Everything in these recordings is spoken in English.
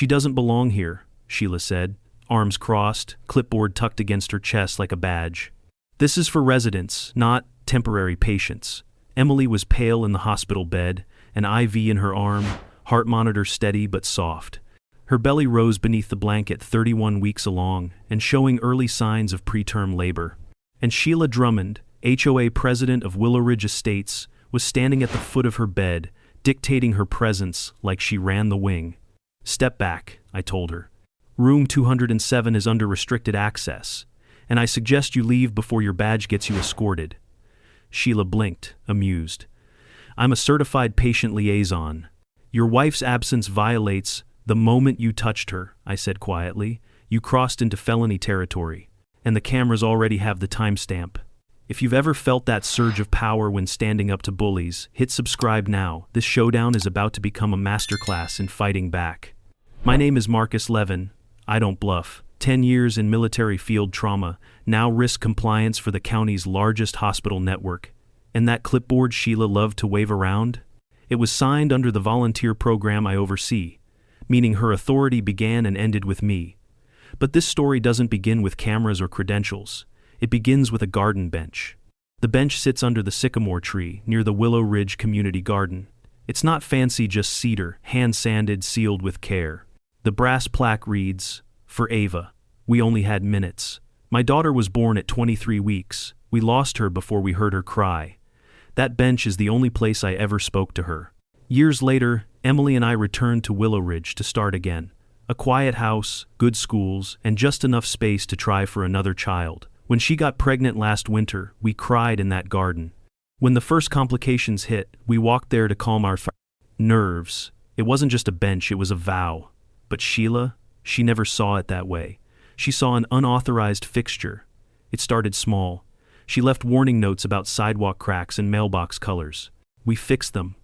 She doesn't belong here, Sheila said, arms crossed, clipboard tucked against her chest like a badge. This is for residents, not temporary patients. Emily was pale in the hospital bed, an IV in her arm, heart monitor steady but soft. Her belly rose beneath the blanket 31 weeks along and showing early signs of preterm labor. And Sheila Drummond, HOA president of Willow Ridge Estates, was standing at the foot of her bed, dictating her presence like she ran the wing. Step back, I told her. Room 207 is under restricted access, and I suggest you leave before your badge gets you escorted. Sheila blinked, amused. I'm a certified patient liaison. Your wife's absence violates the moment you touched her, I said quietly. You crossed into felony territory, and the cameras already have the timestamp. If you've ever felt that surge of power when standing up to bullies, hit subscribe now. This showdown is about to become a masterclass in fighting back. My name is Marcus Levin. I don't bluff. 10 years in military field trauma, now risk compliance for the county's largest hospital network. And that clipboard Sheila loved to wave around? It was signed under the volunteer program I oversee, meaning her authority began and ended with me. But this story doesn't begin with cameras or credentials. It begins with a garden bench. The bench sits under the sycamore tree near the Willow Ridge Community Garden. It's not fancy, just cedar, hand-sanded, sealed with care. The brass plaque reads, "For Ava. We only had minutes. My daughter was born at 23 weeks. We lost her before we heard her cry." That bench is the only place I ever spoke to her. Years later, Emily and I returned to Willow Ridge to start again. A quiet house, good schools, and just enough space to try for another child. When she got pregnant last winter, we cried in that garden. When the first complications hit, we walked there to calm our nerves. It wasn't just a bench, it was a vow. But Sheila, she never saw it that way. She saw an unauthorized fixture. It started small. She left warning notes about sidewalk cracks and mailbox colors. We fixed them.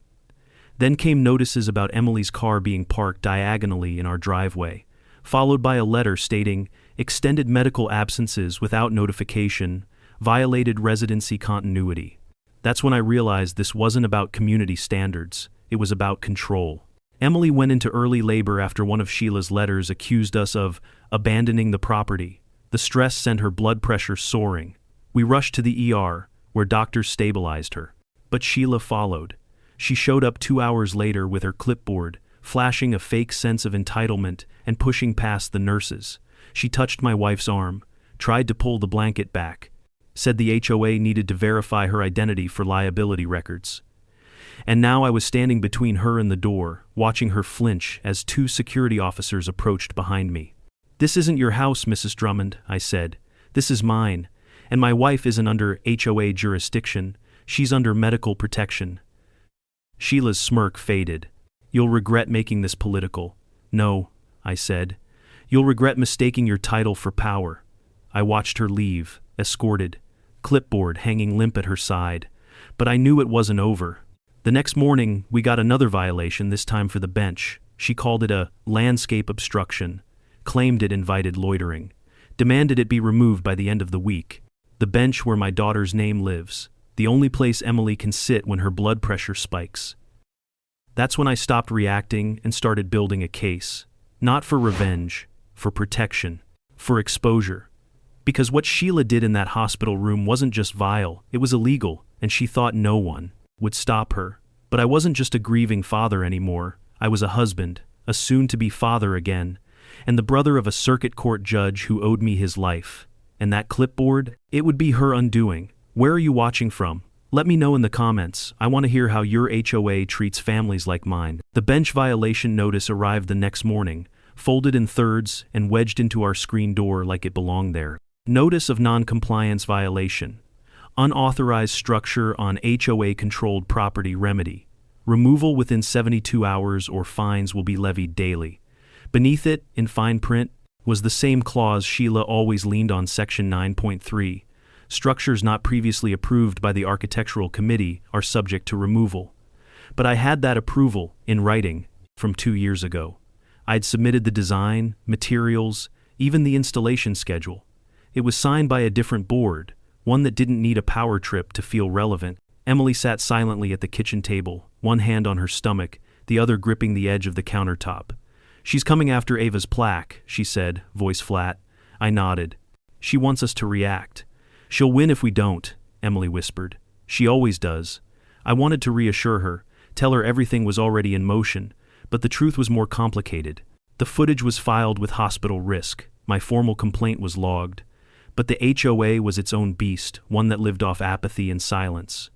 Then came notices about Emily's car being parked diagonally in our driveway, followed by a letter stating, "Extended medical absences without notification, violated residency continuity." That's when I realized this wasn't about community standards, it was about control. Emily went into early labor after one of Sheila's letters accused us of abandoning the property. The stress sent her blood pressure soaring. We rushed to the ER, where doctors stabilized her. But Sheila followed. She showed up 2 hours later with her clipboard, flashing a fake sense of entitlement and pushing past the nurses. She touched my wife's arm, tried to pull the blanket back, said the HOA needed to verify her identity for liability records. And now I was standing between her and the door, watching her flinch as 2 security officers approached behind me. "This isn't your house, Mrs. Drummond," I said. "This is mine, and my wife isn't under HOA jurisdiction, she's under medical protection." Sheila's smirk faded. "You'll regret making this political." "No," I said. "You'll regret mistaking your title for power." I watched her leave, escorted, clipboard hanging limp at her side. But I knew it wasn't over. The next morning, we got another violation, this time for the bench. She called it a landscape obstruction, claimed it invited loitering, demanded it be removed by the end of the week. The bench where my daughter's name lives, the only place Emily can sit when her blood pressure spikes. That's when I stopped reacting and started building a case. Not for revenge, for protection, for exposure. Because what Sheila did in that hospital room wasn't just vile, it was illegal, and she thought no one would stop her. But I wasn't just a grieving father anymore. I was a husband, a soon-to-be father again, and the brother of a circuit court judge who owed me his life. And that clipboard, it would be her undoing. Where are you watching from? Let me know in the comments. I want to hear how your HOA treats families like mine. The bench violation notice arrived the next morning, folded in thirds and wedged into our screen door like it belonged there. Notice of non-compliance violation. Unauthorized structure on HOA-controlled property remedy. Removal within 72 hours or fines will be levied daily. Beneath it, in fine print, was the same clause Sheila always leaned on, Section 9.3. Structures not previously approved by the Architectural Committee are subject to removal. But I had that approval, in writing, from 2 years ago. I'd submitted the design, materials, even the installation schedule. It was signed by a different board, one that didn't need a power trip to feel relevant. Emily sat silently at the kitchen table, one hand on her stomach, the other gripping the edge of the countertop. She's coming after Ava's plaque, she said, voice flat. I nodded. She wants us to react. She'll win if we don't, Emily whispered. She always does. I wanted to reassure her, tell her everything was already in motion, but the truth was more complicated. The footage was filed with hospital risk. My formal complaint was logged. But the HOA was its own beast, one that lived off apathy and silence.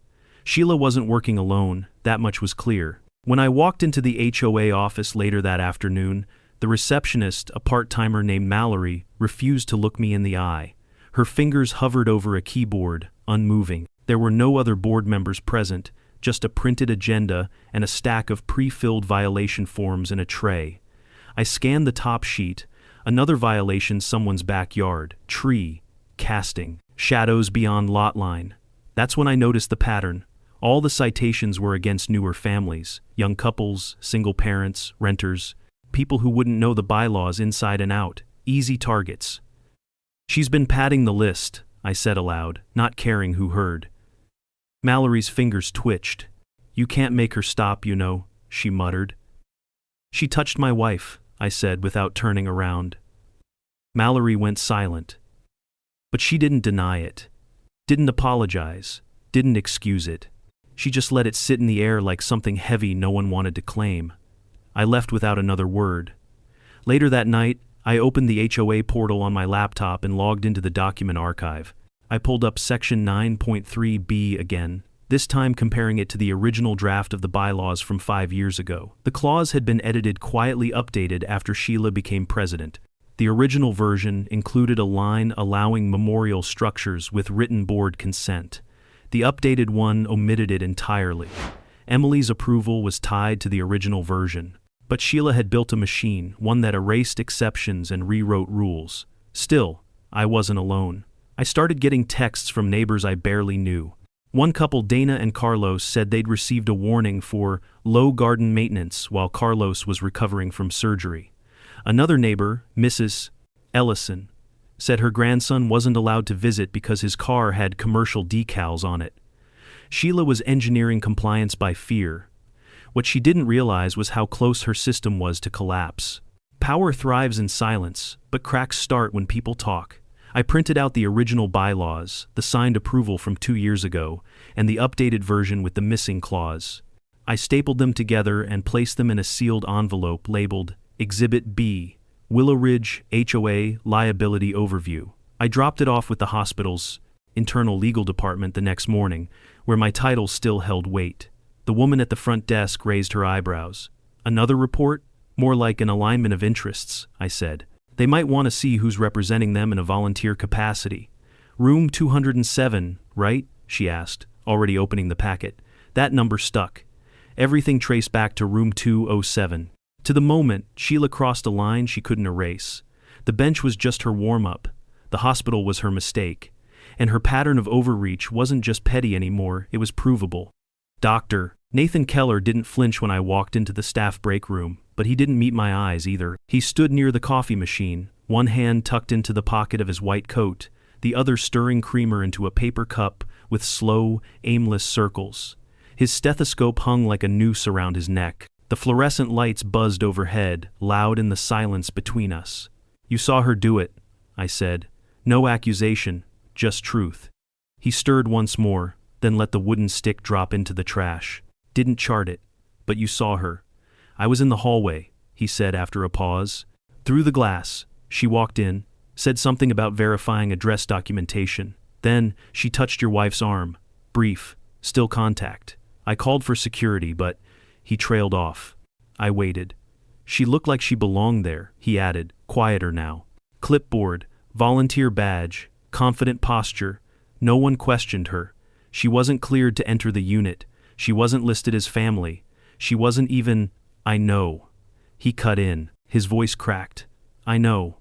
Sheila wasn't working alone, that much was clear. When I walked into the HOA office later that afternoon, the receptionist, a part-timer named Mallory, refused to look me in the eye. Her fingers hovered over a keyboard, unmoving. There were no other board members present, just a printed agenda and a stack of pre-filled violation forms in a tray. I scanned the top sheet. Another violation, someone's backyard, tree, casting, shadows beyond lot line. That's when I noticed the pattern. All the citations were against newer families, young couples, single parents, renters, people who wouldn't know the bylaws inside and out, easy targets. She's been padding the list, I said aloud, not caring who heard. Mallory's fingers twitched. You can't make her stop, you know, she muttered. She touched my wife, I said without turning around. Mallory went silent. But she didn't deny it, didn't apologize, didn't excuse it. She just let it sit in the air like something heavy no one wanted to claim. I left without another word. Later that night, I opened the HOA portal on my laptop and logged into the document archive. I pulled up section 9.3b again, this time comparing it to the original draft of the bylaws from 5 years ago. The clause had been edited, quietly updated after Sheila became president. The original version included a line allowing memorial structures with written board consent. The updated one omitted it entirely. Emily's approval was tied to the original version. But Sheila had built a machine, one that erased exceptions and rewrote rules. Still, I wasn't alone. I started getting texts from neighbors I barely knew. One couple, Dana and Carlos, said they'd received a warning for low garden maintenance while Carlos was recovering from surgery. Another neighbor, Mrs. Ellison, said her grandson wasn't allowed to visit because his car had commercial decals on it. Sheila was engineering compliance by fear. What she didn't realize was how close her system was to collapse. Power thrives in silence, but cracks start when people talk. I printed out the original bylaws, the signed approval from 2 years ago, and the updated version with the missing clause. I stapled them together and placed them in a sealed envelope labeled Exhibit B, Willow Ridge HOA Liability Overview. I dropped it off with the hospital's internal legal department the next morning, where my title still held weight. The woman at the front desk raised her eyebrows. Another report? More like an alignment of interests, I said. They might want to see who's representing them in a volunteer capacity. Room 207, right? She asked, already opening the packet. That number stuck. Everything traced back to room 207. To the moment, Sheila crossed a line she couldn't erase. The bench was just her warm-up. The hospital was her mistake. And her pattern of overreach wasn't just petty anymore, it was provable. Dr. Nathan Keller didn't flinch when I walked into the staff break room, but he didn't meet my eyes either. He stood near the coffee machine, one hand tucked into the pocket of his white coat, the other stirring creamer into a paper cup with slow, aimless circles. His stethoscope hung like a noose around his neck. The fluorescent lights buzzed overhead, loud in the silence between us. You saw her do it, I said. No accusation, just truth. He stirred once more, then let the wooden stick drop into the trash. Didn't chart it, but you saw her. I was in the hallway, he said after a pause. Through the glass, she walked in, said something about verifying address documentation. Then, she touched your wife's arm. Brief, still contact. I called for security, but he trailed off. I waited. She looked like she belonged there, he added, quieter now. Clipboard, volunteer badge, confident posture. No one questioned her. She wasn't cleared to enter the unit. She wasn't listed as family. She wasn't even, I know. He cut in. His voice cracked. I know.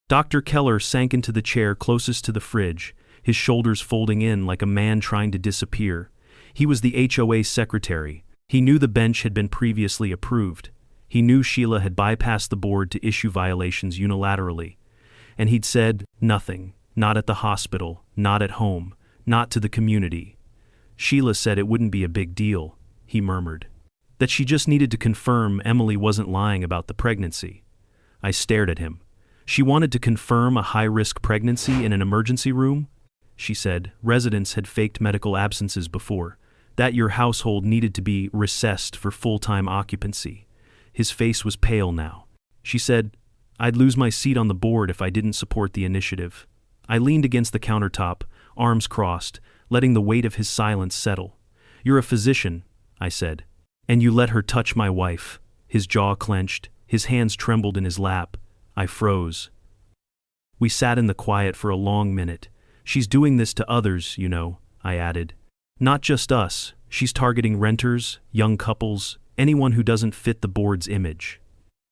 Dr. Keller sank into the chair closest to the fridge, his shoulders folding in like a man trying to disappear. He was the HOA secretary. He knew the bench had been previously approved. He knew Sheila had bypassed the board to issue violations unilaterally. And he'd said nothing, not at the hospital, not at home, not to the community. Sheila said it wouldn't be a big deal, he murmured. That she just needed to confirm Emily wasn't lying about the pregnancy. I stared at him. She wanted to confirm a high-risk pregnancy in an emergency room? She said residents had faked medical absences before, that your household needed to be recessed for full-time occupancy. His face was pale now. She said, I'd lose my seat on the board if I didn't support the initiative. I leaned against the countertop, arms crossed, letting the weight of his silence settle. You're a physician, I said. And you let her touch my wife. His jaw clenched, his hands trembled in his lap. I froze. We sat in the quiet for a long minute. She's doing this to others, you know, I added. Not just us, she's targeting renters, young couples, anyone who doesn't fit the board's image.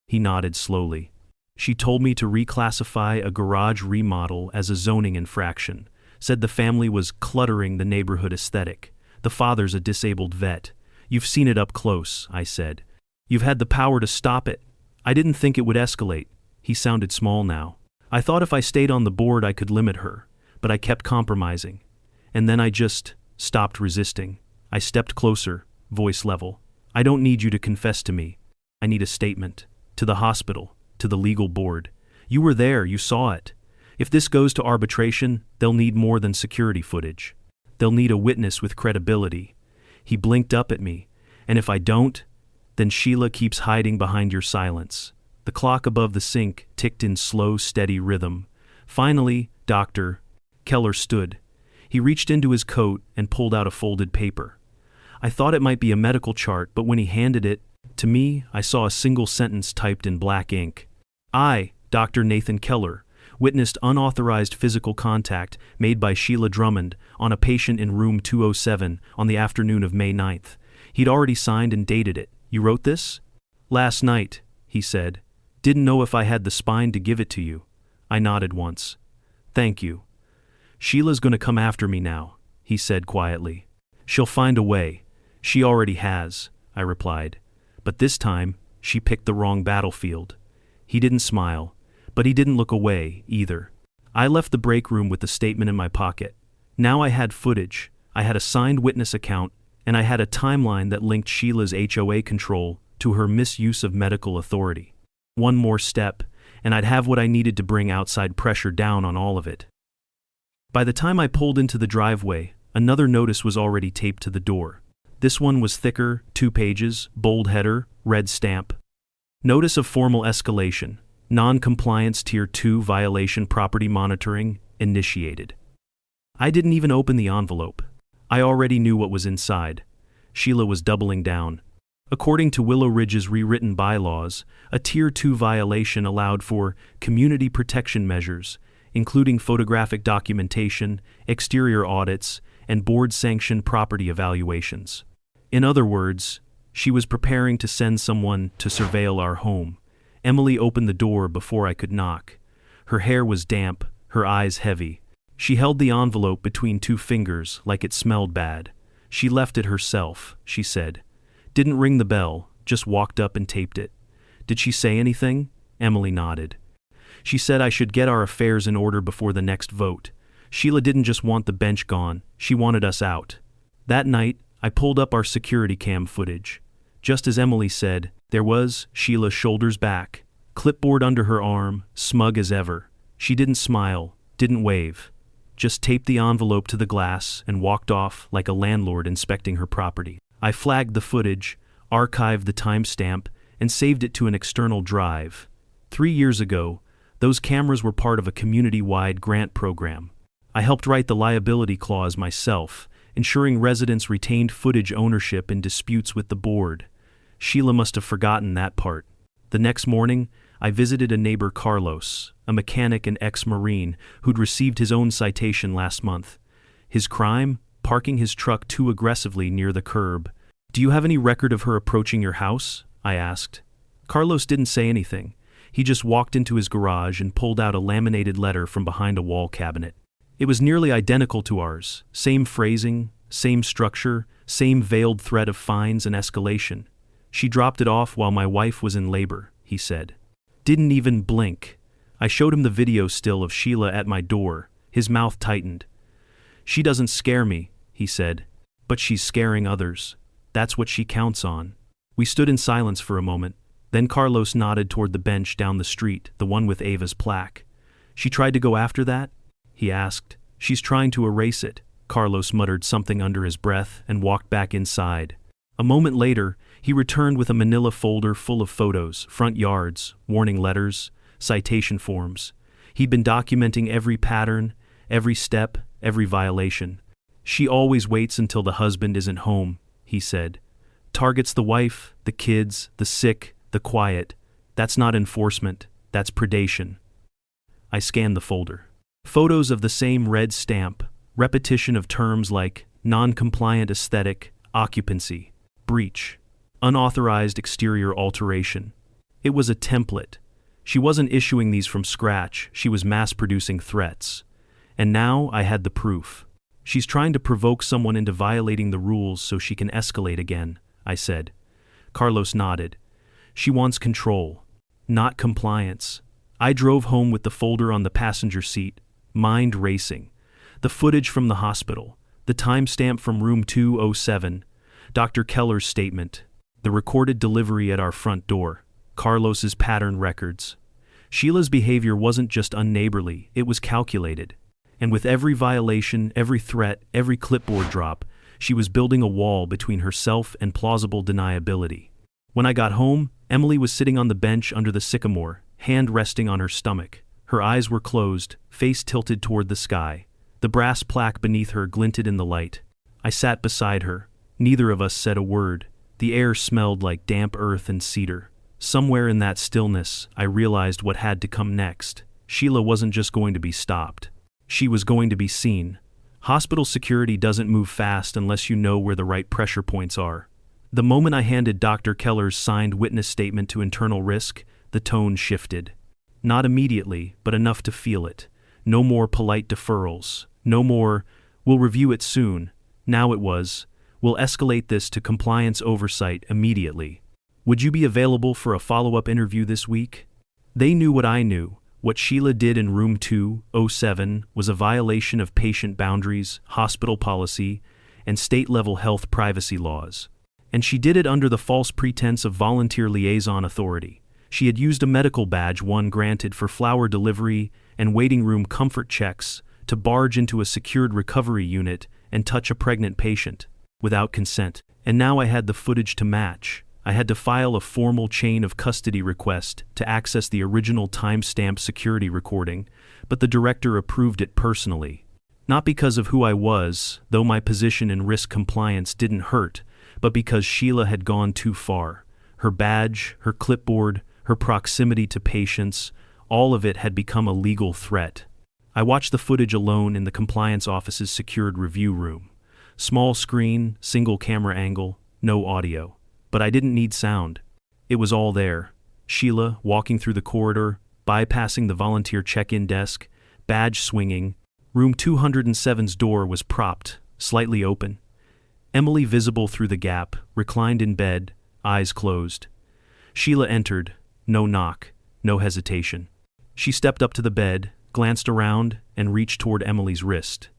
He nodded slowly. She told me to reclassify a garage remodel as a zoning infraction, said the family was cluttering the neighborhood aesthetic. The father's a disabled vet. You've seen it up close, I said. You've had the power to stop it. I didn't think it would escalate. He sounded small now. I thought if I stayed on the board I could limit her, but I kept compromising. And then I just stopped resisting. I stepped closer, voice level. I don't need you to confess to me. I need a statement. To the hospital, to the legal board. You were there, you saw it. If this goes to arbitration, they'll need more than security footage. They'll need a witness with credibility. He blinked up at me. And if I don't, then Sheila keeps hiding behind your silence. The clock above the sink ticked in slow, steady rhythm. Finally, Dr. Keller stood. He reached into his coat and pulled out a folded paper. I thought it might be a medical chart, but when he handed it to me, I saw a single sentence typed in black ink. I, Dr. Nathan Keller, witnessed unauthorized physical contact made by Sheila Drummond on a patient in room 207 on the afternoon of May 9th. He'd already signed and dated it. You wrote this? Last night, he said. Didn't know if I had the spine to give it to you. I nodded once. Thank you. Sheila's going to come after me now, he said quietly. She'll find a way. She already has, I replied. But this time, she picked the wrong battlefield. He didn't smile, but he didn't look away, either. I left the break room with the statement in my pocket. Now I had footage, I had a signed witness account, and I had a timeline that linked Sheila's HOA control to her misuse of medical authority. One more step, and I'd have what I needed to bring outside pressure down on all of it. By the time I pulled into the driveway, another notice was already taped to the door. This one was thicker, 2 pages, bold header, red stamp. Notice of formal escalation. Non-compliance Tier 2 violation property monitoring initiated. I didn't even open the envelope. I already knew what was inside. Sheila was doubling down. According to Willow Ridge's rewritten bylaws, a Tier 2 violation allowed for community protection measures, including photographic documentation, exterior audits, and board-sanctioned property evaluations. In other words, she was preparing to send someone to surveil our home. Emily opened the door before I could knock. Her hair was damp, her eyes heavy. She held the envelope between 2 fingers like it smelled bad. She left it herself, she said. Didn't ring the bell, just walked up and taped it. Did she say anything? Emily nodded. She said I should get our affairs in order before the next vote. Sheila didn't just want the bench gone, she wanted us out. That night, I pulled up our security cam footage. Just as Emily said, there was Sheila shoulders back, clipboard under her arm, smug as ever. She didn't smile, didn't wave. Just taped the envelope to the glass and walked off like a landlord inspecting her property. I flagged the footage, archived the timestamp, and saved it to an external drive. 3 years ago, those cameras were part of a community-wide grant program. I helped write the liability clause myself, ensuring residents retained footage ownership in disputes with the board. Sheila must have forgotten that part. The next morning, I visited a neighbor, Carlos, a mechanic and ex-Marine who'd received his own citation last month. His crime? Parking his truck too aggressively near the curb. Do you have any record of her approaching your house? I asked. Carlos didn't say anything. He just walked into his garage and pulled out a laminated letter from behind a wall cabinet. It was nearly identical to ours. Same phrasing, same structure, same veiled threat of fines and escalation. She dropped it off while my wife was in labor, he said. Didn't even blink. I showed him the video still of Sheila at my door. His mouth tightened. She doesn't scare me, he said, but she's scaring others. That's what she counts on. We stood in silence for a moment. Then Carlos nodded toward the bench down the street, the one with Ava's plaque. "She tried to go after that?" he asked. "She's trying to erase it." Carlos muttered something under his breath and walked back inside. A moment later, he returned with a manila folder full of photos, front yards, warning letters, citation forms. He'd been documenting every pattern, every step, every violation. "She always waits until the husband isn't home," he said. "Targets the wife, the kids, the sick, the quiet. That's not enforcement, that's predation." I scanned the folder. Photos of the same red stamp, repetition of terms like non-compliant aesthetic, occupancy, breach, unauthorized exterior alteration. It was a template. She wasn't issuing these from scratch, she was mass-producing threats. And now I had the proof. "She's trying to provoke someone into violating the rules so she can escalate again," I said. Carlos nodded. "She wants control, not compliance." I drove home with the folder on the passenger seat, mind racing. The footage from the hospital, the timestamp from room 207, Dr. Keller's statement, the recorded delivery at our front door, Carlos's pattern records. Sheila's behavior wasn't just unneighborly, it was calculated. And with every violation, every threat, every clipboard drop, she was building a wall between herself and plausible deniability. When I got home, Emily was sitting on the bench under the sycamore, hand resting on her stomach. Her eyes were closed, face tilted toward the sky. The brass plaque beneath her glinted in the light. I sat beside her. Neither of us said a word. The air smelled like damp earth and cedar. Somewhere in that stillness, I realized what had to come next. Sheila wasn't just going to be stopped. She was going to be seen. Hospital security doesn't move fast unless you know where the right pressure points are. The moment I handed Dr. Keller's signed witness statement to internal risk, the tone shifted. Not immediately, but enough to feel it. No more polite deferrals. No more, "We'll review it soon." Now it was, "We'll escalate this to compliance oversight immediately. Would you be available for a follow-up interview this week?" They knew what I knew. What Sheila did in room 207 was a violation of patient boundaries, hospital policy, and state-level health privacy laws. And she did it under the false pretense of volunteer liaison authority. She had used a medical badge one granted for flower delivery and waiting room comfort checks to barge into a secured recovery unit and touch a pregnant patient, without consent. And now I had the footage to match. I had to file a formal chain of custody request to access the original time-stamped security recording, but the director approved it personally. Not because of who I was, though my position in risk compliance didn't hurt, but because Sheila had gone too far. Her badge, her clipboard, her proximity to patients, all of it had become a legal threat. I watched the footage alone in the compliance office's secured review room. Small screen, single camera angle, no audio. But I didn't need sound. It was all there. Sheila walking through the corridor, bypassing the volunteer check-in desk, badge swinging. Room 207's door was propped, slightly open. Emily visible through the gap, reclined in bed, eyes closed. Sheila entered, no knock, no hesitation. She stepped up to the bed, glanced around, and reached toward Emily's wrist.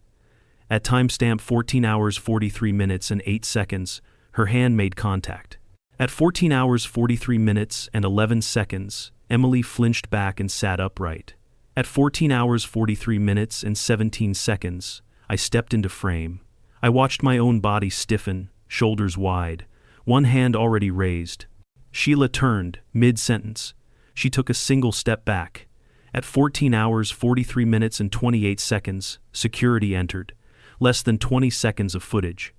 At timestamp 14 hours 43 minutes and 8 seconds, her hand made contact. At 14 hours 43 minutes and 11 seconds, Emily flinched back and sat upright. At 14 hours 43 minutes and 17 seconds, I stepped into frame. I watched my own body stiffen, shoulders wide, one hand already raised. Sheila turned, mid-sentence. She took a single step back. At 14 hours 43 minutes and 28 seconds, security entered. Less than 20 seconds of footage.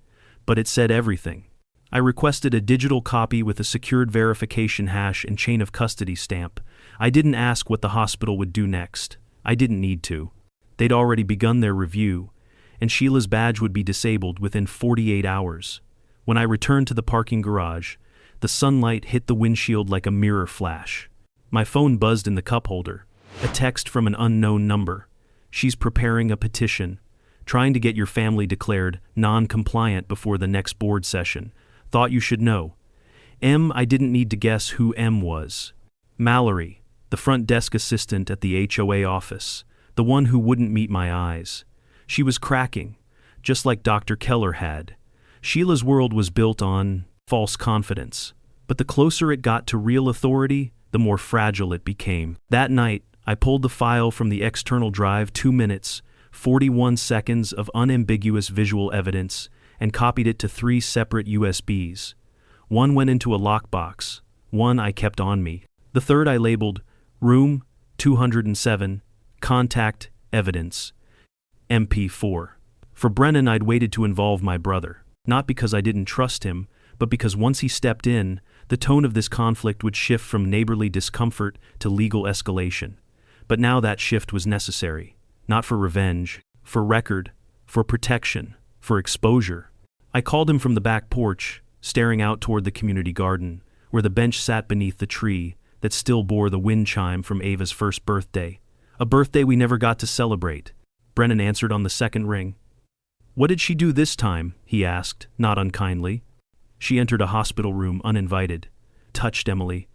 But it said everything. I requested a digital copy with a secured verification hash and chain of custody stamp. I didn't ask what the hospital would do next. I didn't need to. They'd already begun their review, and Sheila's badge would be disabled within 48 hours. When I returned to the parking garage, the sunlight hit the windshield like a mirror flash. My phone buzzed in the cup holder. A text from an unknown number. "She's preparing a petition, trying to get your family declared non-compliant before the next board session. Thought you should know." I didn't need to guess who M was. Mallory, the front desk assistant at the HOA office, the one who wouldn't meet my eyes. She was cracking, just like Dr. Keller had. Sheila's world was built on false confidence. But the closer it got to real authority, the more fragile it became. That night, I pulled the file from the external drive, 2 minutes, 41 seconds of unambiguous visual evidence, and copied it to 3 separate USBs. One went into a lockbox, one I kept on me. The third I labeled Room 207, Contact Evidence, MP4. For Brennan, I'd waited to involve my brother, not because I didn't trust him, but because once he stepped in, the tone of this conflict would shift from neighborly discomfort to legal escalation. But now that shift was necessary, not for revenge, for record, for protection, for exposure. I called him from the back porch, staring out toward the community garden, where the bench sat beneath the tree that still bore the wind chime from Ava's first birthday, a birthday we never got to celebrate. Brennan answered on the second ring. "What did she do this time?" he asked, not unkindly. "She entered a hospital room uninvited," touched Emily.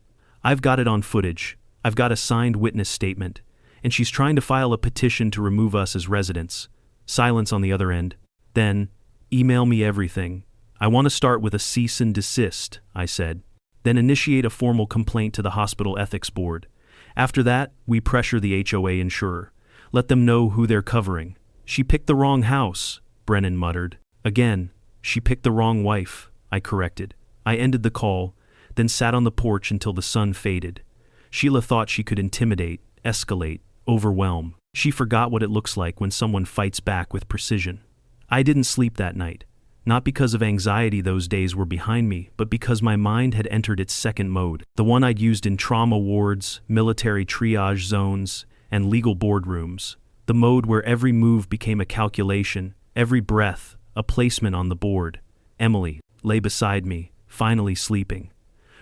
"I've got it on footage. I've got a signed witness statement, and she's trying to file a petition to remove us as residents." Silence on the other end. Then, "Email me everything. I want to start with a cease and desist," I said. "Then initiate a formal complaint to the hospital ethics board. After that, we pressure the HOA insurer. Let them know who they're covering." "She picked the wrong house," Brennan muttered. "Again, she picked the wrong wife," I corrected. I ended the call, then sat on the porch until the sun faded. Sheila thought she could intimidate, escalate, overwhelm. She forgot what it looks like when someone fights back with precision. I didn't sleep that night, not because of anxiety. Those days were behind me, but because my mind had entered its second mode, the one I'd used in trauma wards, military triage zones, and legal boardrooms. The mode where every move became a calculation, every breath a placement on the board. Emily lay beside me, finally sleeping.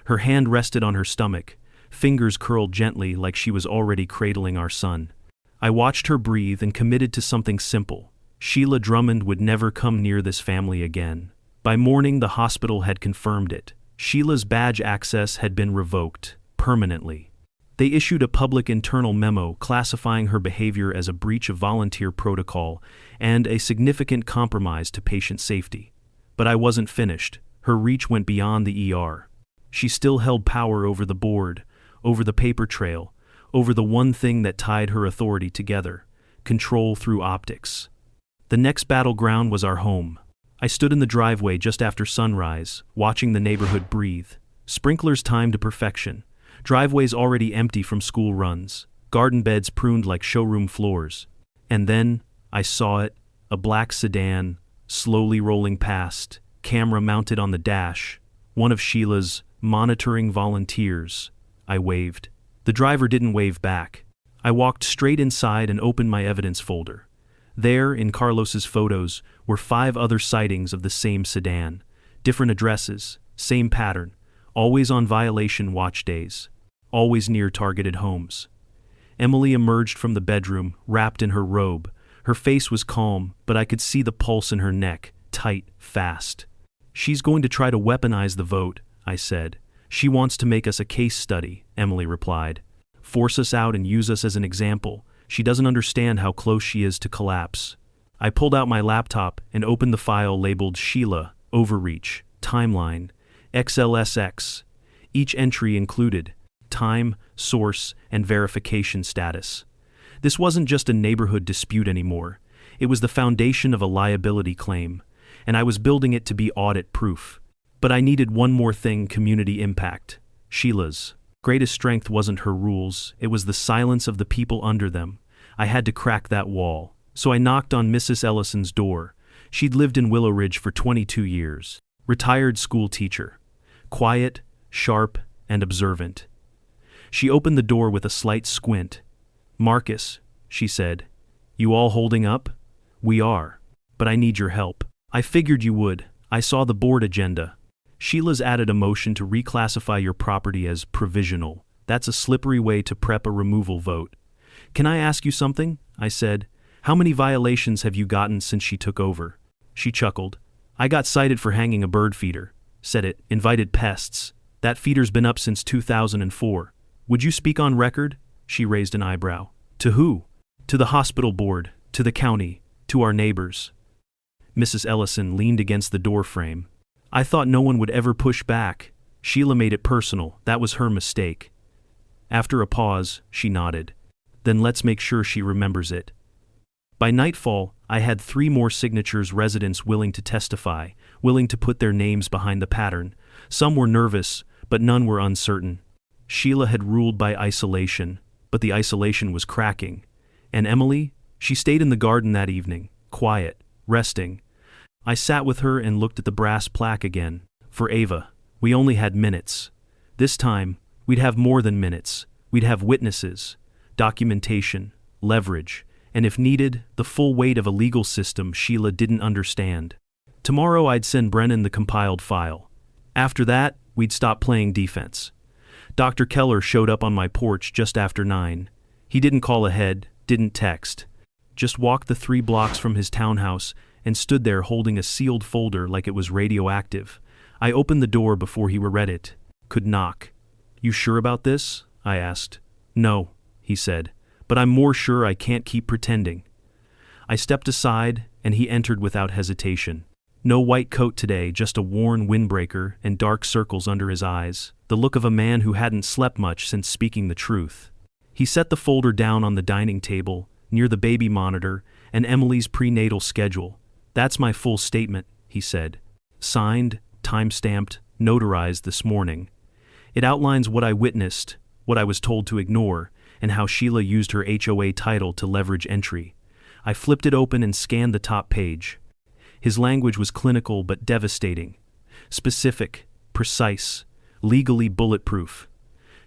Her hand rested on her stomach, fingers curled gently like she was already cradling our son. I watched her breathe and committed to something simple. Sheila Drummond would never come near this family again. By morning, the hospital had confirmed it. Sheila's badge access had been revoked, permanently. They issued a public internal memo classifying her behavior as a breach of volunteer protocol and a significant compromise to patient safety. But I wasn't finished. Her reach went beyond the ER. She still held power over the board, over the paper trail, over the one thing that tied her authority together: control through optics. The next battleground was our home. I stood in the driveway just after sunrise, watching the neighborhood breathe. Sprinklers timed to perfection. Driveways already empty from school runs. Garden beds pruned like showroom floors. And then, I saw it, a black sedan, slowly rolling past, camera mounted on the dash. One of Sheila's monitoring volunteers. I waved. The driver didn't wave back. I walked straight inside and opened my evidence folder. There, in Carlos's photos, were 5 other sightings of the same sedan. Different addresses, same pattern, always on violation watch days, always near targeted homes. Emily emerged from the bedroom, wrapped in her robe. Her face was calm, but I could see the pulse in her neck, tight, fast. "She's going to try to weaponize the vote," I said. "She wants to make us a case study," Emily replied. "Force us out and use us as an example. She doesn't understand how close she is to collapse." I pulled out my laptop and opened the file labeled Sheila, Overreach, Timeline, XLSX. Each entry included time, source, and verification status. This wasn't just a neighborhood dispute anymore. It was the foundation of a liability claim, and I was building it to be audit-proof. But I needed one more thing: community impact. Sheila's greatest strength wasn't her rules, it was the silence of the people under them. I had to crack that wall. So I knocked on Mrs. Ellison's door. She'd lived in Willow Ridge for 22 years. Retired school teacher. Quiet, sharp, and observant. She opened the door with a slight squint. "Marcus," she said, "you all holding up?" "We are. But I need your help." "I figured you would. I saw the board agenda." "Sheila's added a motion to reclassify your property as provisional. That's a slippery way to prep a removal vote." "Can I ask you something?" I said. "How many violations have you gotten since she took over?" She chuckled. "I got cited for hanging a bird feeder," said it, "invited pests. That feeder's been up since 2004. "Would you speak on record?" She raised an eyebrow. "To who?" "To the hospital board, to the county, to our neighbors." Mrs. Ellison leaned against the door frame. "I thought no one would ever push back." Sheila made it personal, that was her mistake. After a pause, she nodded. Then let's make sure she remembers it. By nightfall, I had 3 more signatures, residents willing to testify, willing to put their names behind the pattern. Some were nervous, but none were uncertain. Sheila had ruled by isolation, but the isolation was cracking. And Emily? She stayed in the garden that evening, quiet, resting. I sat with her and looked at the brass plaque again. For Ava, we only had minutes. This time, we'd have more than minutes. We'd have witnesses, documentation, leverage, and if needed, the full weight of a legal system Sheila didn't understand. Tomorrow I'd send Brennan the compiled file. After that, we'd stop playing defense. Dr. Keller showed up on my porch just after 9. He didn't call ahead, didn't text. Just walked the 3 blocks from his townhouse and stood there holding a sealed folder like it was radioactive. I opened the door before he read it. Could knock. You sure about this? I asked. No, he said, but I'm more sure I can't keep pretending. I stepped aside and he entered without hesitation. No white coat today, just a worn windbreaker and dark circles under his eyes, the look of a man who hadn't slept much since speaking the truth. He set the folder down on the dining table, near the baby monitor, and Emily's prenatal schedule. That's my full statement, he said. Signed, time-stamped, notarized this morning. It outlines what I witnessed, what I was told to ignore, and how Sheila used her HOA title to leverage entry. I flipped it open and scanned the top page. His language was clinical but devastating. Specific, precise, legally bulletproof.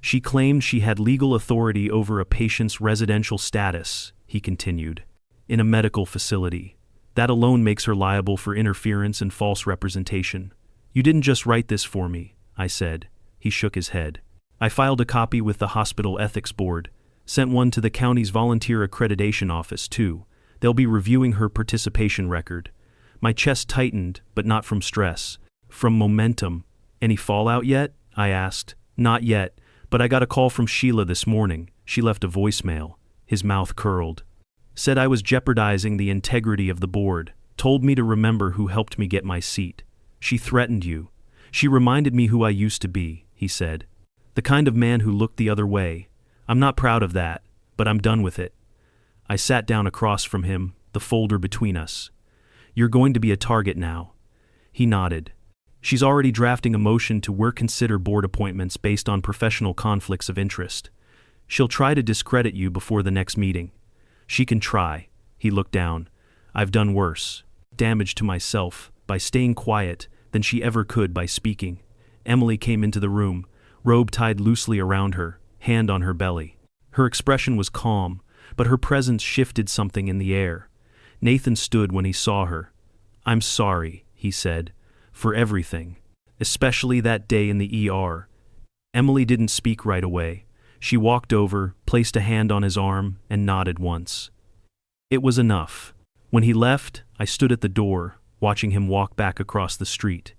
She claimed she had legal authority over a patient's residential status, he continued, in a medical facility. That alone makes her liable for interference and false representation. You didn't just write this for me, I said. He shook his head. I filed a copy with the hospital ethics board, sent one to the county's volunteer accreditation office too. They'll be reviewing her participation record. My chest tightened, but not from stress. From momentum. Any fallout yet? I asked. Not yet, but I got a call from Sheila this morning. She left a voicemail. His mouth curled. Said I was jeopardizing the integrity of the board. Told me to remember who helped me get my seat. She threatened you. She reminded me who I used to be, he said. The kind of man who looked the other way. I'm not proud of that, but I'm done with it. I sat down across from him, the folder between us. You're going to be a target now. He nodded. She's already drafting a motion to reconsider board appointments based on professional conflicts of interest. She'll try to discredit you before the next meeting. She can try. He looked down. I've done worse. Damage to myself by staying quiet than she ever could by speaking. Emily came into the room, robe tied loosely around her, hand on her belly. Her expression was calm, but her presence shifted something in the air. Nathan stood when he saw her. I'm sorry, he said, for everything, especially that day in the ER. Emily didn't speak right away. She walked over, placed a hand on his arm, and nodded once. It was enough. When he left, I stood at the door, watching him walk back across the street.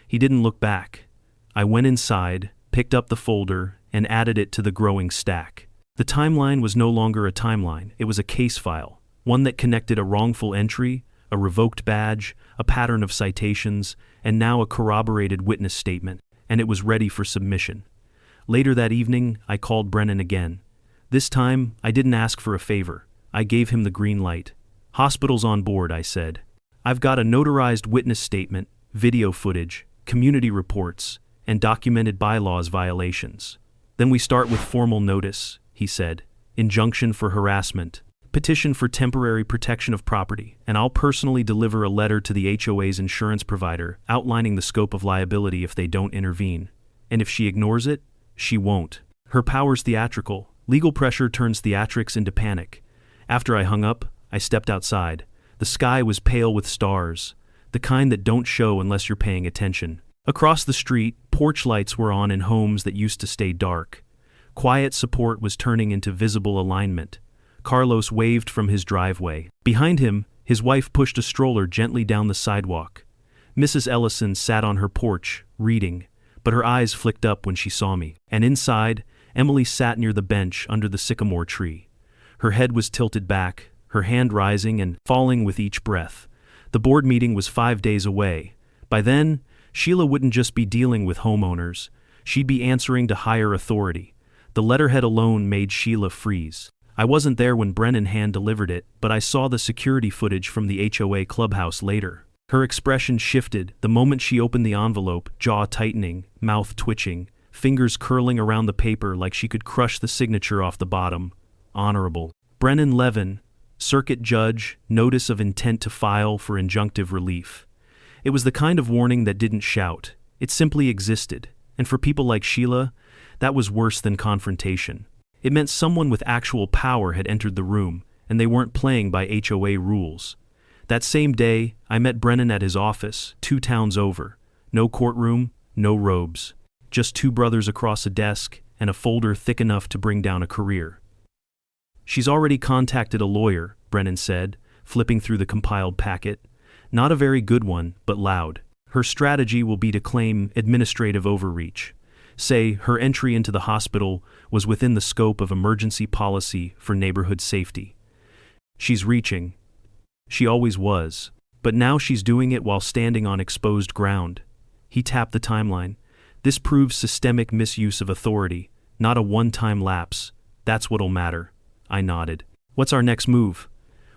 He didn't look back. I went inside, picked up the folder, and added it to the growing stack. The timeline was no longer a timeline, it was a case file, one that connected a wrongful entry, a revoked badge, a pattern of citations, and now a corroborated witness statement, and it was ready for submission. Later that evening, I called Brennan again. This time, I didn't ask for a favor. I gave him the green light. Hospital's on board, I said. I've got a notarized witness statement, video footage, community reports, and documented bylaws violations. Then we start with formal notice, he said. Injunction for harassment. Petition for temporary protection of property, and I'll personally deliver a letter to the HOA's insurance provider outlining the scope of liability if they don't intervene. And if she ignores it, she won't. Her power's theatrical. Legal pressure turns theatrics into panic. After I hung up, I stepped outside. The sky was pale with stars, the kind that don't show unless you're paying attention. Across the street, porch lights were on in homes that used to stay dark. Quiet support was turning into visible alignment. Carlos waved from his driveway. Behind him, his wife pushed a stroller gently down the sidewalk. Mrs. Ellison sat on her porch, reading, but her eyes flicked up when she saw me. And inside, Emily sat near the bench under the sycamore tree. Her head was tilted back, her hand rising and falling with each breath. The board meeting was 5 days away. By then, Sheila wouldn't just be dealing with homeowners. She'd be answering to higher authority. The letterhead alone made Sheila freeze. I wasn't there when Brennan hand-delivered it, but I saw the security footage from the HOA clubhouse later. Her expression shifted the moment she opened the envelope, jaw tightening, mouth twitching, fingers curling around the paper like she could crush the signature off the bottom. Honorable Brennan Levin, Circuit Judge, Notice of Intent to File for Injunctive Relief. It was the kind of warning that didn't shout. It simply existed. And for people like Sheila, that was worse than confrontation. It meant someone with actual power had entered the room, and they weren't playing by HOA rules. That same day, I met Brennan at his office, 2 towns over. No courtroom, no robes. Just 2 brothers across a desk, and a folder thick enough to bring down a career. "She's already contacted a lawyer," Brennan said, flipping through the compiled packet. "Not a very good one, but loud. Her strategy will be to claim administrative overreach. Say her entry into the hospital was within the scope of emergency policy for neighborhood safety. She's reaching. She always was. But now she's doing it while standing on exposed ground." He tapped the timeline. "This proves systemic misuse of authority, not a one-time lapse. That's what'll matter." I nodded. "What's our next move?"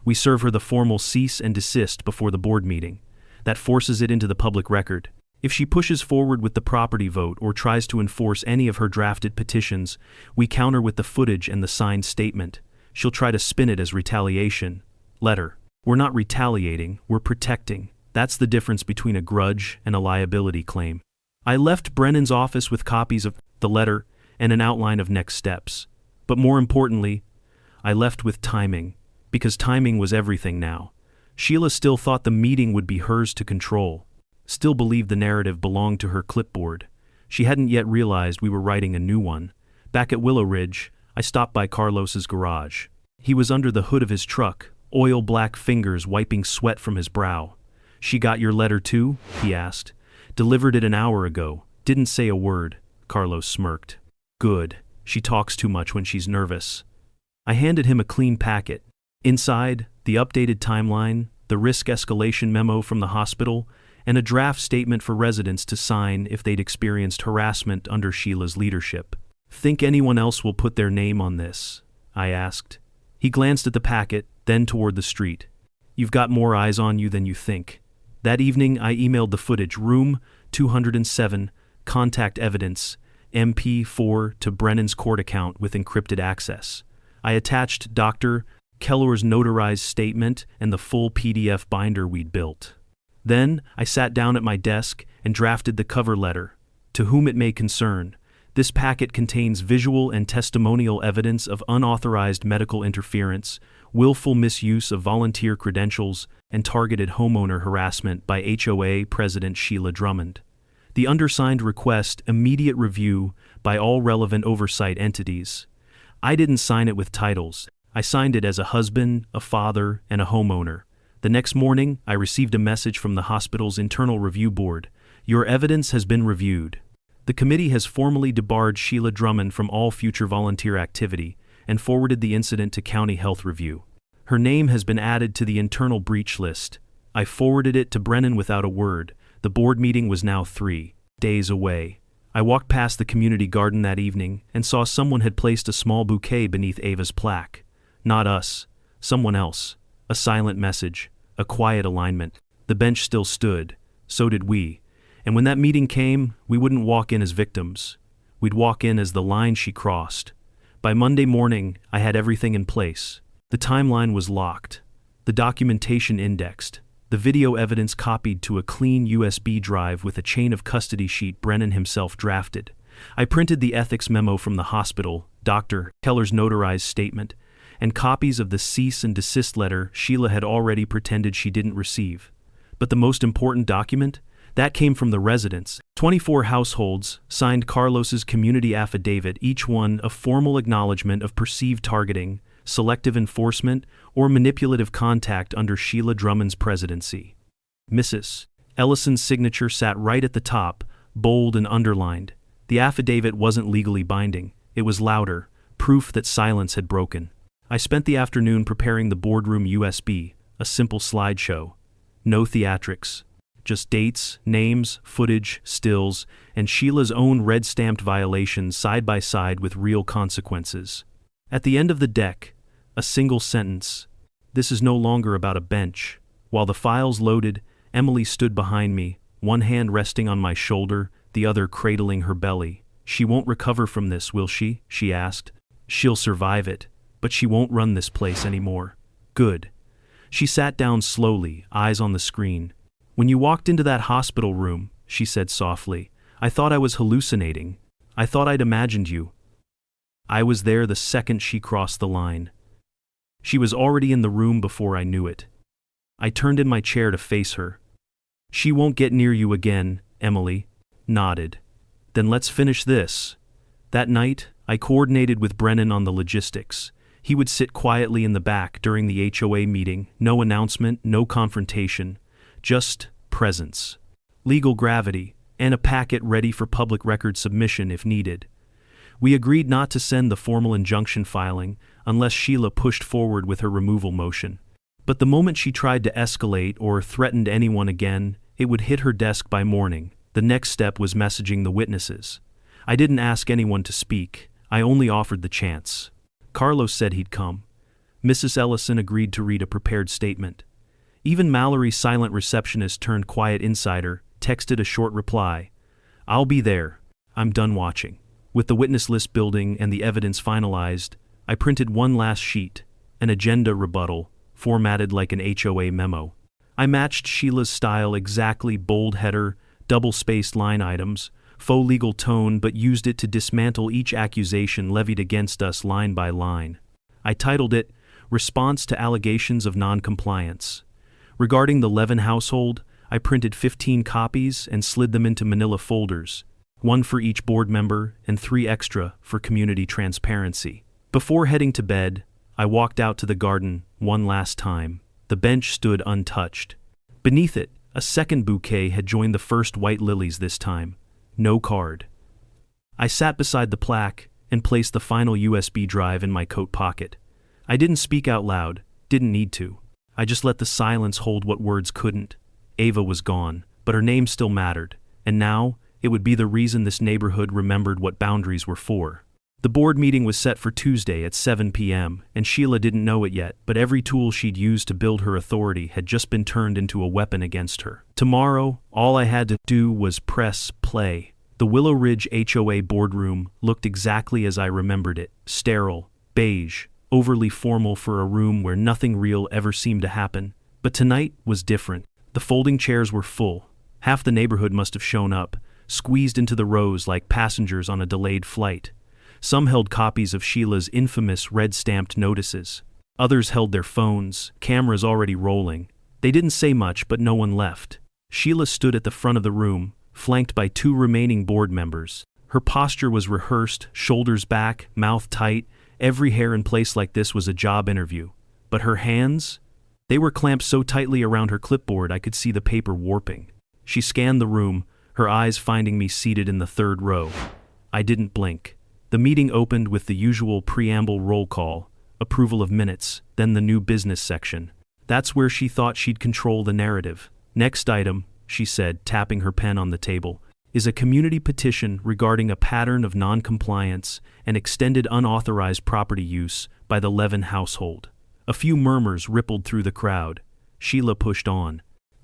"We serve her the formal cease and desist before the board meeting. That forces it into the public record. If she pushes forward with the property vote or tries to enforce any of her drafted petitions, we counter with the footage and the signed statement. She'll try to spin it as retaliation. Let her. We're not retaliating, we're protecting. That's the difference between a grudge and a liability claim." I left Brennan's office with copies of the letter and an outline of next steps. But more importantly, I left with timing, because timing was everything now. Sheila still thought the meeting would be hers to control, still believed the narrative belonged to her clipboard. She hadn't yet realized we were writing a new one. Back at Willow Ridge, I stopped by Carlos's garage. He was under the hood of his truck, oil-black fingers wiping sweat from his brow. "She got your letter too?" he asked. "Delivered it an hour ago. Didn't say a word." Carlos smirked. "Good. She talks too much when she's nervous." I handed him a clean packet. Inside, the updated timeline, the risk escalation memo from the hospital, and a draft statement for residents to sign if they'd experienced harassment under Sheila's leadership. "Think anyone else will put their name on this?" I asked. He glanced at the packet, then toward the street. "You've got more eyes on you than you think." That evening, I emailed the footage, room 207, contact evidence, MP4, to Brennan's court account with encrypted access. I attached Dr. Keller's notarized statement and the full PDF binder we'd built. Then, I sat down at my desk and drafted the cover letter. "To whom it may concern, this packet contains visual and testimonial evidence of unauthorized medical interference, willful misuse of volunteer credentials, and targeted homeowner harassment by HOA President Sheila Drummond. The undersigned request immediate review by all relevant oversight entities." I didn't sign it with titles. I signed it as a husband, a father, and a homeowner. The next morning, I received a message from the hospital's internal review board. "Your evidence has been reviewed. The committee has formally debarred Sheila Drummond from all future volunteer activity and forwarded the incident to County Health Review. Her name has been added to the internal breach list." I forwarded it to Brennan without a word. The board meeting was now 3 days away. I walked past the community garden that evening and saw someone had placed a small bouquet beneath Ava's plaque. Not us. Someone else. A silent message. A quiet alignment. The bench still stood. So did we. And when that meeting came, we wouldn't walk in as victims. We'd walk in as the line she crossed. By Monday morning, I had everything in place. The timeline was locked. The documentation indexed. The video evidence copied to a clean USB drive with a chain of custody sheet Brennan himself drafted. I printed the ethics memo from the hospital, Dr. Keller's notarized statement, and copies of the cease and desist letter Sheila had already pretended she didn't receive. But the most important document? That came from the residents. 24 households signed Carlos's community affidavit, each one a formal acknowledgement of perceived targeting, selective enforcement, or manipulative contact under Sheila Drummond's presidency. Mrs. Ellison's signature sat right at the top, bold and underlined. The affidavit wasn't legally binding. It was louder, proof that silence had broken. I spent the afternoon preparing the boardroom USB, a simple slideshow. No theatrics. Just dates, names, footage, stills, and Sheila's own red-stamped violations side by side with real consequences. At the end of the deck, a single sentence. This is no longer about a bench. While the files loaded, Emily stood behind me, one hand resting on my shoulder, the other cradling her belly. She won't recover from this, will she? She asked. She'll survive it, but she won't run this place anymore. Good. She sat down slowly, eyes on the screen. When you walked into that hospital room, she said softly, I thought I was hallucinating. I thought I'd imagined you. I was there the second she crossed the line. She was already in the room before I knew it. I turned in my chair to face her. She won't get near you again, Emily. Nodded. Then let's finish this. That night, I coordinated with Brennan on the logistics. He would sit quietly in the back during the HOA meeting, no announcement, no confrontation, just presence. Legal gravity, and a packet ready for public record submission if needed. We agreed not to send the formal injunction filing unless Sheila pushed forward with her removal motion. But the moment she tried to escalate or threatened anyone again, it would hit her desk by morning. The next step was messaging the witnesses. I didn't ask anyone to speak, I only offered the chance. Carlos said he'd come. Mrs. Ellison agreed to read a prepared statement. Even Mallory's silent receptionist turned quiet insider, texted a short reply. I'll be there. I'm done watching. With the witness list building and the evidence finalized, I printed one last sheet, an agenda rebuttal, formatted like an HOA memo. I matched Sheila's style exactly, bold header, double-spaced line items, faux legal tone, but used it to dismantle each accusation levied against us line by line. I titled it, Response to Allegations of Non-Compliance. Regarding the Levin household, I printed 15 copies and slid them into manila folders, one for each board member and 3 extra for community transparency. Before heading to bed, I walked out to the garden one last time. The bench stood untouched. Beneath it, a second bouquet had joined the first white lilies this time. No card. I sat beside the plaque and placed the final USB drive in my coat pocket. I didn't speak out loud, didn't need to. I just let the silence hold what words couldn't. Ava was gone, but her name still mattered, and now it would be the reason this neighborhood remembered what boundaries were for. The board meeting was set for Tuesday at 7 p.m., and Sheila didn't know it yet, but every tool she'd used to build her authority had just been turned into a weapon against her. Tomorrow, all I had to do was press play. The Willow Ridge HOA boardroom looked exactly as I remembered it, sterile, beige, overly formal for a room where nothing real ever seemed to happen. But tonight was different. The folding chairs were full. Half the neighborhood must have shown up, squeezed into the rows like passengers on a delayed flight. Some held copies of Sheila's infamous red-stamped notices. Others held their phones, cameras already rolling. They didn't say much, but no one left. Sheila stood at the front of the room, flanked by 2 remaining board members. Her posture was rehearsed, shoulders back, mouth tight. Every hair in place like this was a job interview. But her hands? They were clamped so tightly around her clipboard I could see the paper warping. She scanned the room, her eyes finding me seated in the 3rd row. I didn't blink. The meeting opened with the usual preamble roll call, approval of minutes, then the new business section. That's where she thought she'd control the narrative. Next item, she said, tapping her pen on the table, is a community petition regarding a pattern of non-compliance and extended unauthorized property use by the Levin household. A few murmurs rippled through the crowd. Sheila pushed on.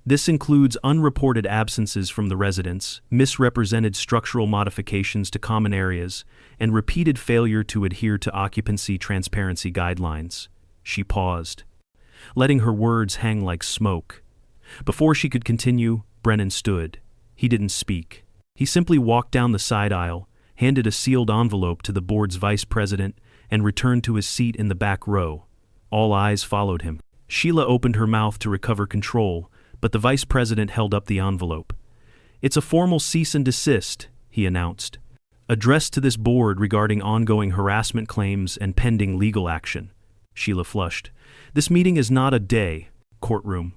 This includes unreported absences from the residents, misrepresented structural modifications to common areas, and repeated failure to adhere to occupancy transparency guidelines. She paused, letting her words hang like smoke. Before she could continue, Brennan stood. He didn't speak. He simply walked down the side aisle, handed a sealed envelope to the board's vice president, and returned to his seat in the back row. All eyes followed him. Sheila opened her mouth to recover control, but the vice president held up the envelope. It's a formal cease and desist, he announced. Addressed to this board regarding ongoing harassment claims and pending legal action. Sheila flushed. This meeting is not a day, courtroom.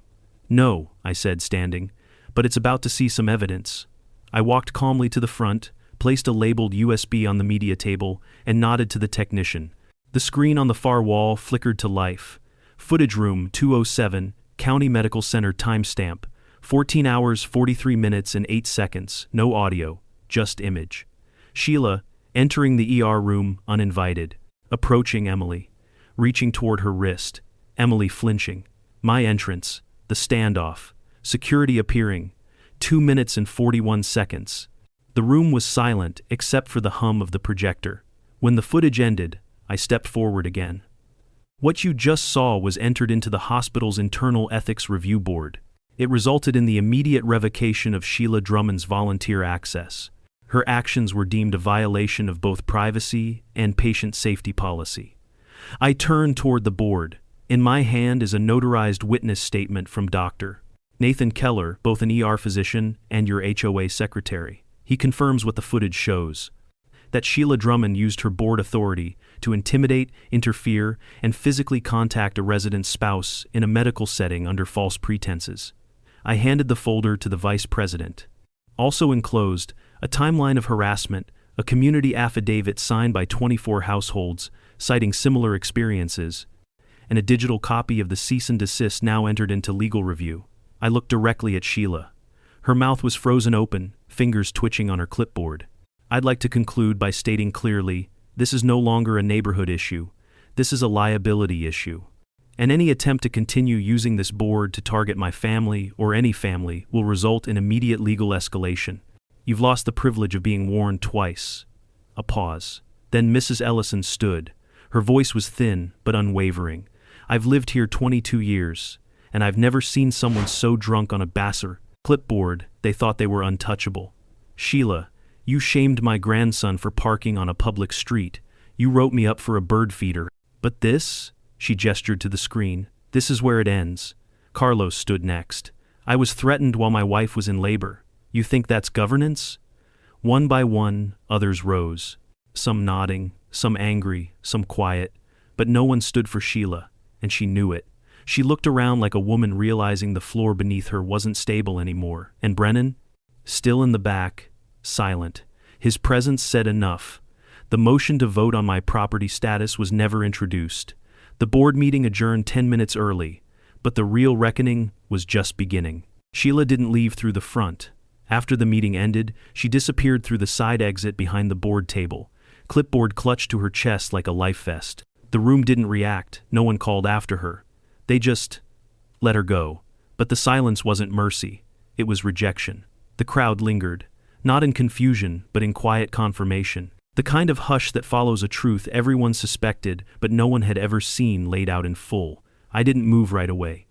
No, I said, standing, but it's about to see some evidence. I walked calmly to the front, placed a labeled USB on the media table, and nodded to the technician. The screen on the far wall flickered to life. Footage room 207, County Medical Center timestamp, 14 hours, 43 minutes, and 8 seconds, no audio, just image. Sheila, entering the ER room uninvited, approaching Emily, reaching toward her wrist, Emily flinching. My entrance, the standoff, security appearing, 2 minutes and 41 seconds. The room was silent except for the hum of the projector. When the footage ended, I stepped forward again. What you just saw was entered into the hospital's internal ethics review board. It resulted in the immediate revocation of Sheila Drummond's volunteer access. Her actions were deemed a violation of both privacy and patient safety policy. I turned toward the board. In my hand is a notarized witness statement from Dr. Nathan Keller, both an ER physician and your HOA secretary. He confirms what the footage shows: that Sheila Drummond used her board authority to intimidate, interfere, and physically contact a resident's spouse in a medical setting under false pretenses. I handed the folder to the vice president. Also enclosed, a timeline of harassment, a community affidavit signed by 24 households citing similar experiences, and a digital copy of the cease and desist now entered into legal review. I looked directly at Sheila. Her mouth was frozen open, fingers twitching on her clipboard. I'd like to conclude by stating clearly, this is no longer a neighborhood issue. This is a liability issue. And any attempt to continue using this board to target my family or any family will result in immediate legal escalation. You've lost the privilege of being warned twice. A pause. Then Mrs. Ellison stood. Her voice was thin but unwavering. I've lived here 22 years, and I've never seen someone so drunk on a Basser clipboard they thought they were untouchable. Sheila, you shamed my grandson for parking on a public street. You wrote me up for a bird feeder. But this, she gestured to the screen, this is where it ends. Carlos stood next. I was threatened while my wife was in labor. You think that's governance? One by one, others rose. Some nodding, some angry, some quiet. But no one stood for Sheila, and she knew it. She looked around like a woman realizing the floor beneath her wasn't stable anymore. And Brennan? Still in the back, silent. His presence said enough. The motion to vote on my property status was never introduced. The board meeting adjourned 10 minutes early, but the real reckoning was just beginning. Sheila didn't leave through the front. After the meeting ended, she disappeared through the side exit behind the board table, clipboard clutched to her chest like a life vest. The room didn't react. No one called after her. They just let her go. But the silence wasn't mercy. It was rejection. The crowd lingered, not in confusion, but in quiet confirmation. The kind of hush that follows a truth everyone suspected but no one had ever seen laid out in full. I didn't move right away.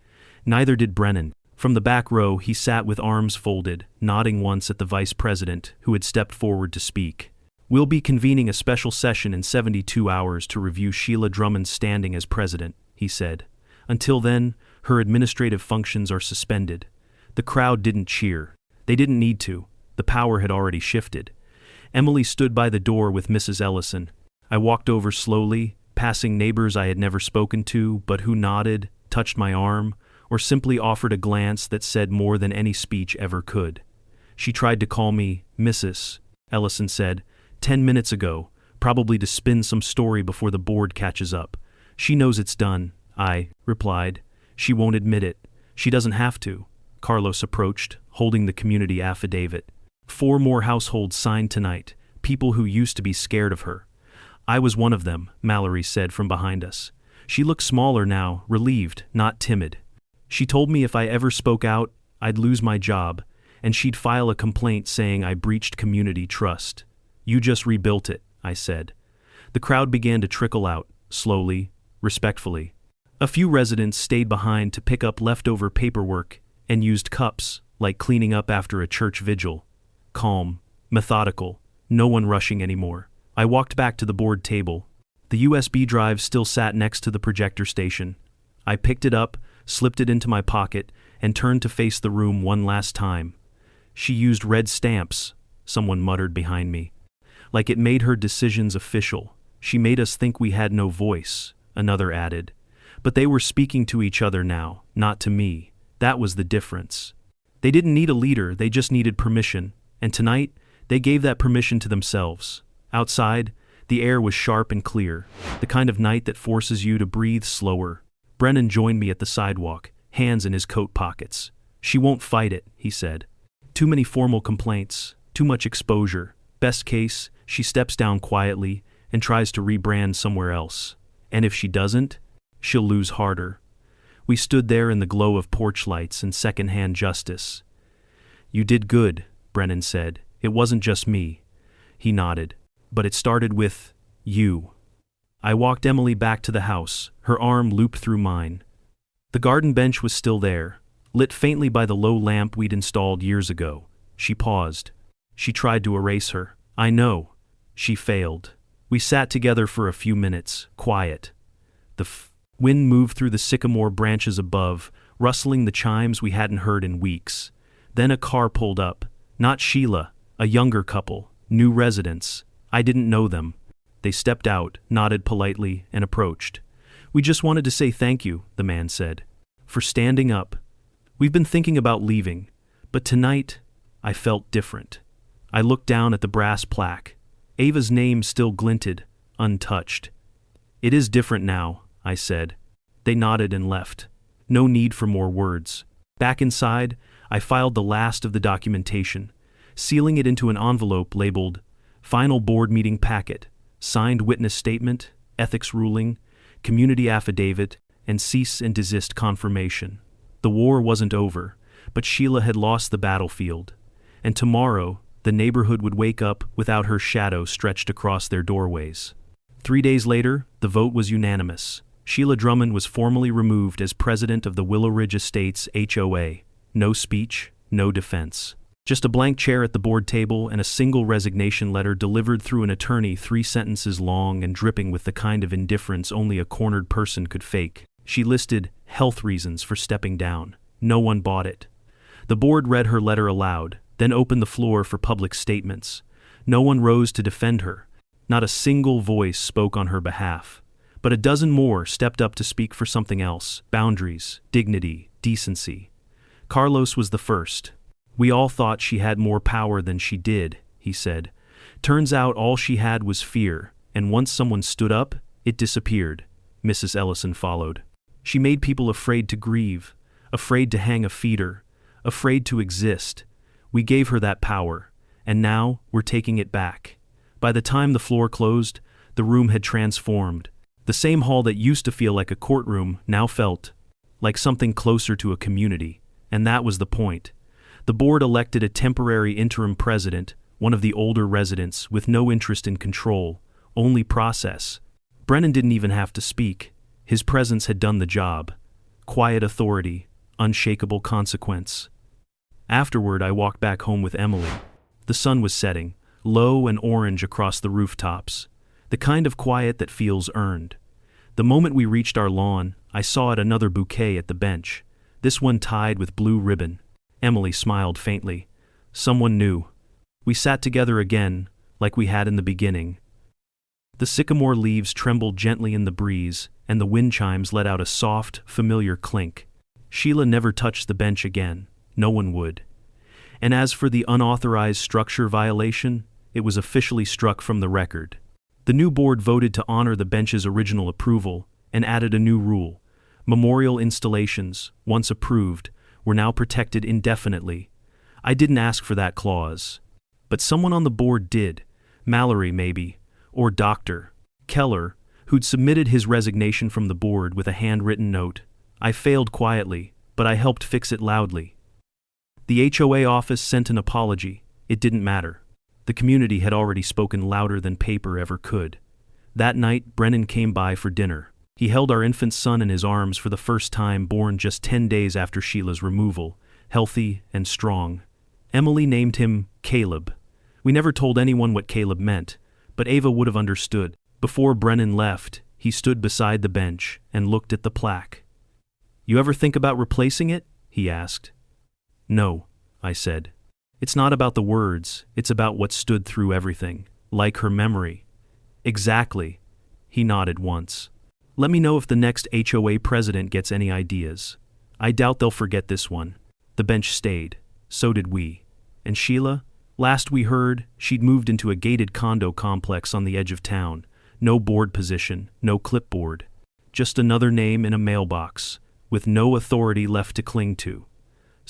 Neither did Brennan. From the back row, he sat with arms folded, nodding once at the vice president, who had stepped forward to speak. We'll be convening a special session in 72 hours to review Sheila Drummond's standing as president, he said. Until then, her administrative functions are suspended. The crowd didn't cheer. They didn't need to. The power had already shifted. Emily stood by the door with Mrs. Ellison. I walked over slowly, passing neighbors I had never spoken to, but who nodded, touched my arm, or simply offered a glance that said more than any speech ever could. She tried to call me Mrs. Ellison said, 10 minutes ago, probably to spin some story before the board catches up. She knows it's done, I replied. She won't admit it. She doesn't have to. Carlos approached, holding the community affidavit. 4 more households signed tonight, people who used to be scared of her. I was one of them, Mallory said from behind us. She looked smaller now, relieved, not timid. She told me if I ever spoke out, I'd lose my job, and she'd file a complaint saying I breached community trust. You just rebuilt it, I said. The crowd began to trickle out, slowly, respectfully. A few residents stayed behind to pick up leftover paperwork and used cups, like cleaning up after a church vigil. Calm, methodical, no one rushing anymore. I walked back to the board table. The USB drive still sat next to the projector station. I picked it up, slipped it into my pocket, and turned to face the room one last time. She used red stamps, someone muttered behind me. Like it made her decisions official. She made us think we had no voice, another added. But they were speaking to each other now, not to me. That was the difference. They didn't need a leader, they just needed permission. And tonight, they gave that permission to themselves. Outside, the air was sharp and clear, the kind of night that forces you to breathe slower. Brennan joined me at the sidewalk, hands in his coat pockets. She won't fight it, he said. Too many formal complaints, too much exposure. Best case, she steps down quietly and tries to rebrand somewhere else. And if she doesn't, she'll lose harder. We stood there in the glow of porch lights and second-hand justice. You did good, Brennan said. It wasn't just me. He nodded. But it started with you. I walked Emily back to the house, her arm looped through mine. The garden bench was still there, lit faintly by the low lamp we'd installed years ago. She paused. She tried to erase her. I know. She failed. We sat together for a few minutes, quiet. The wind moved through the sycamore branches above, rustling the chimes we hadn't heard in weeks. Then a car pulled up. Not Sheila, a younger couple, new residents. I didn't know them. They stepped out, nodded politely, and approached. We just wanted to say thank you, the man said, for standing up. We've been thinking about leaving, but tonight, I felt different. I looked down at the brass plaque. Ava's name still glinted, untouched. It is different now, I said. They nodded and left. No need for more words. Back inside, I filed the last of the documentation, sealing it into an envelope labeled Final Board Meeting Packet, Signed Witness Statement, Ethics Ruling, Community Affidavit, and Cease and Desist Confirmation. The war wasn't over, but Sheila had lost the battlefield, and tomorrow the neighborhood would wake up without her shadow stretched across their doorways. 3 days later, the vote was unanimous. Sheila Drummond was formally removed as president of the Willow Ridge Estates HOA. No speech, no defense. Just a blank chair at the board table and a single resignation letter delivered through an attorney 3 sentences long and dripping with the kind of indifference only a cornered person could fake. She listed health reasons for stepping down. No one bought it. The board read her letter aloud, then opened the floor for public statements. No one rose to defend her. Not a single voice spoke on her behalf. But a dozen more stepped up to speak for something else: boundaries, dignity, decency. Carlos was the first. We all thought she had more power than she did, he said. Turns out all she had was fear, and once someone stood up, it disappeared. Mrs. Ellison followed. She made people afraid to grieve, afraid to hang a feeder, afraid to exist. We gave her that power, and now we're taking it back. By the time the floor closed, the room had transformed. The same hall that used to feel like a courtroom now felt like something closer to a community, and that was the point. The board elected a temporary interim president, one of the older residents with no interest in control, only process. Brennan didn't even have to speak. His presence had done the job. Quiet authority, unshakable consequence. Afterward, I walked back home with Emily. The sun was setting, low and orange across the rooftops. The kind of quiet that feels earned. The moment we reached our lawn, I saw it another bouquet at the bench, this one tied with blue ribbon. Emily smiled faintly. Someone new. We sat together again, like we had in the beginning. The sycamore leaves trembled gently in the breeze, and the wind chimes let out a soft, familiar clink. Sheila never touched the bench again. No one would. And as for the unauthorized structure violation, it was officially struck from the record. The new board voted to honor the bench's original approval and added a new rule. Memorial installations, once approved, were now protected indefinitely. I didn't ask for that clause. But someone on the board did. Mallory, maybe. Or Dr. Keller, who'd submitted his resignation from the board with a handwritten note. I failed quietly, but I helped fix it loudly. The HOA office sent an apology. It didn't matter. The community had already spoken louder than paper ever could. That night, Brennan came by for dinner. He held our infant son in his arms for the first time, born just 10 days after Sheila's removal, healthy and strong. Emily named him Caleb. We never told anyone what Caleb meant, but Ava would have understood. Before Brennan left, he stood beside the bench and looked at the plaque. "You ever think about replacing it?" he asked. "No," I said. "It's not about the words, it's about what stood through everything, like her memory." "Exactly." He nodded once. "Let me know if the next HOA president gets any ideas. I doubt they'll forget this one." The bench stayed. So did we. And Sheila? Last we heard, she'd moved into a gated condo complex on the edge of town. No board position, no clipboard. Just another name in a mailbox, with no authority left to cling to.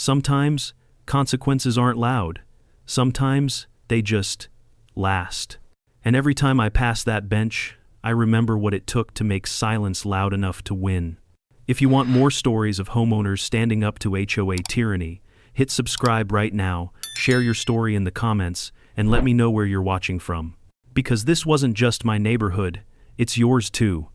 Sometimes, consequences aren't loud. Sometimes, they just last. And every time I pass that bench, I remember what it took to make silence loud enough to win. If you want more stories of homeowners standing up to HOA tyranny, hit subscribe right now, share your story in the comments, and let me know where you're watching from. Because this wasn't just my neighborhood, it's yours too.